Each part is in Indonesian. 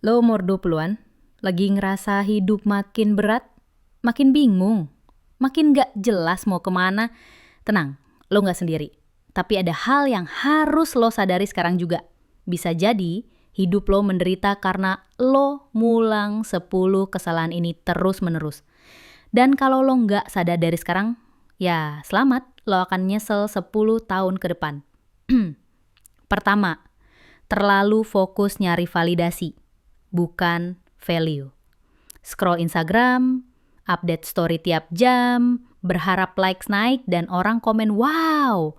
Lo umur 20-an, lagi ngerasa hidup makin berat, makin bingung, makin gak jelas mau kemana. Tenang, lo gak sendiri. Tapi ada hal yang harus lo sadari sekarang juga. Bisa jadi hidup lo menderita karena lo mulang 10 kesalahan ini terus-menerus. Dan kalau lo gak sadar dari sekarang, ya selamat, lo akan nyesel 10 tahun ke depan. Pertama, terlalu fokus nyari validasi, bukan value. Scroll Instagram, update story tiap jam, berharap likes naik dan orang komen, wow.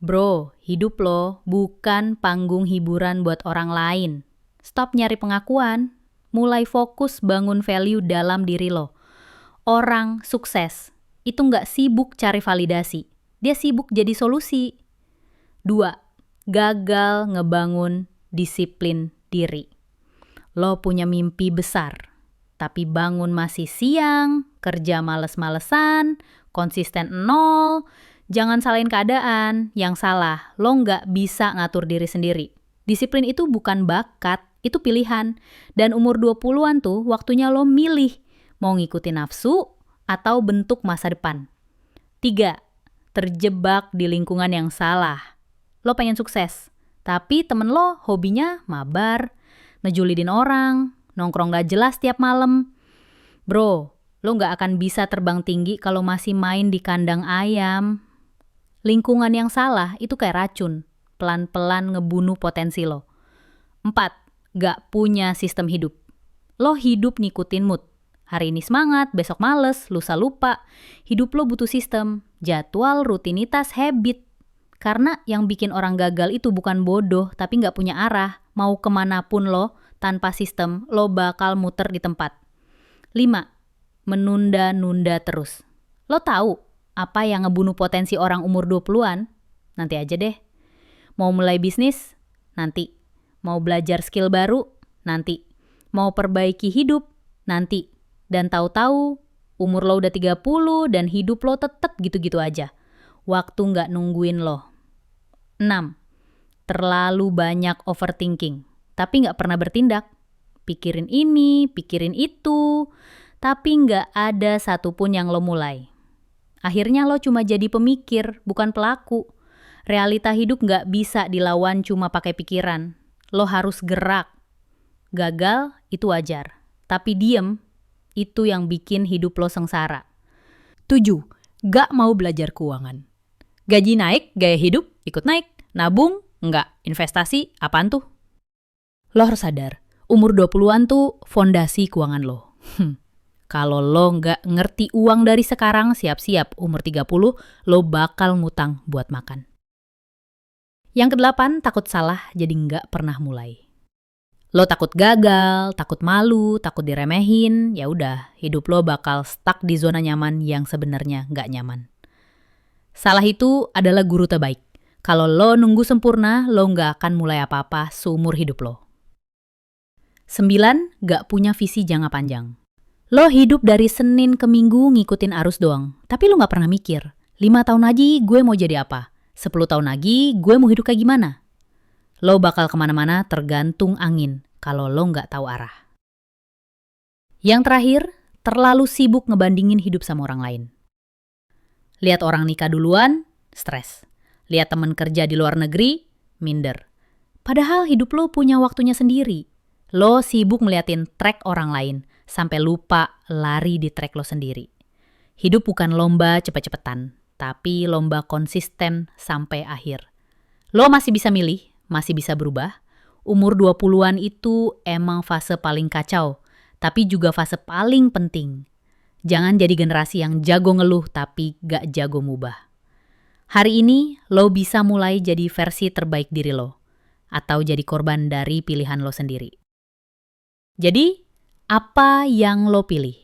Bro, hidup lo bukan panggung hiburan buat orang lain. Stop nyari pengakuan, mulai fokus bangun value dalam diri lo. Orang sukses itu nggak sibuk cari validasi, dia sibuk jadi solusi. 2. Gagal ngebangun disiplin diri. Lo punya mimpi besar, tapi bangun masih siang, kerja males-malesan, konsisten nol. Jangan salahin keadaan, yang salah lo nggak bisa ngatur diri sendiri. Disiplin itu bukan bakat, itu pilihan. Dan umur 20-an tuh waktunya lo milih, mau ngikutin nafsu atau bentuk masa depan. 3. Terjebak di lingkungan yang salah. Lo pengen sukses, tapi temen lo hobinya mabar, ngejulidin orang, nongkrong gak jelas tiap malam. Bro, lo gak akan bisa terbang tinggi kalau masih main di kandang ayam. Lingkungan yang salah itu kayak racun, pelan-pelan ngebunuh potensi lo. 4. Gak punya sistem hidup. Lo hidup ngikutin mood. Hari ini semangat, besok males, lusa lupa. Hidup lo butuh sistem, jadwal, rutinitas, habit. Karena yang bikin orang gagal itu bukan bodoh, tapi gak punya arah. Mau kemanapun lo, tanpa sistem, lo bakal muter di tempat. 5. Menunda-nunda terus. Lo tahu apa yang ngebunuh potensi orang umur 20-an? Nanti aja deh. Mau mulai bisnis? Nanti. Mau belajar skill baru? Nanti. Mau perbaiki hidup? Nanti. Dan tahu-tahu umur lo udah 30 dan hidup lo tetep gitu-gitu aja. Waktu nggak nungguin lo. 6. Terlalu banyak overthinking, tapi nggak pernah bertindak. Pikirin ini, pikirin itu, tapi nggak ada satupun yang lo mulai. Akhirnya lo cuma jadi pemikir, bukan pelaku. Realita hidup nggak bisa dilawan cuma pakai pikiran. Lo harus gerak. Gagal itu wajar, tapi diem itu yang bikin hidup lo sengsara. 7. Gak mau belajar keuangan. Gaji naik, gaya hidup ikut naik. Nabung, enggak. Investasi, apaan tuh? Lo harus sadar, umur 20-an tuh fondasi keuangan lo. Kalau lo nggak ngerti uang dari sekarang, siap-siap umur 30, lo bakal ngutang buat makan. Yang ke-8, takut salah jadi nggak pernah mulai. Lo takut gagal, takut malu, takut diremehin, ya udah, hidup lo bakal stuck di zona nyaman yang sebenarnya nggak nyaman. Salah itu adalah guru terbaik. Kalau lo nunggu sempurna, lo nggak akan mulai apa-apa seumur hidup lo. 9, nggak punya visi jangka panjang. Lo hidup dari Senin ke Minggu ngikutin arus doang, tapi lo gak pernah mikir, 5 tahun lagi gue mau jadi apa? 10 tahun lagi gue mau hidup kayak gimana? Lo bakal kemana-mana tergantung angin, kalau lo gak tahu arah. Yang terakhir, terlalu sibuk ngebandingin hidup sama orang lain. Lihat orang nikah duluan, stres. Lihat temen kerja di luar negeri, minder. Padahal hidup lo punya waktunya sendiri. Lo sibuk ngeliatin track orang lain, sampai lupa lari di track lo sendiri. Hidup bukan lomba cepet-cepetan, tapi lomba konsisten sampai akhir. Lo masih bisa milih, masih bisa berubah. Umur 20-an itu emang fase paling kacau, tapi juga fase paling penting. Jangan jadi generasi yang jago ngeluh tapi gak jago mubah. Hari ini lo bisa mulai jadi versi terbaik diri lo, atau jadi korban dari pilihan lo sendiri. Jadi, apa yang lo pilih?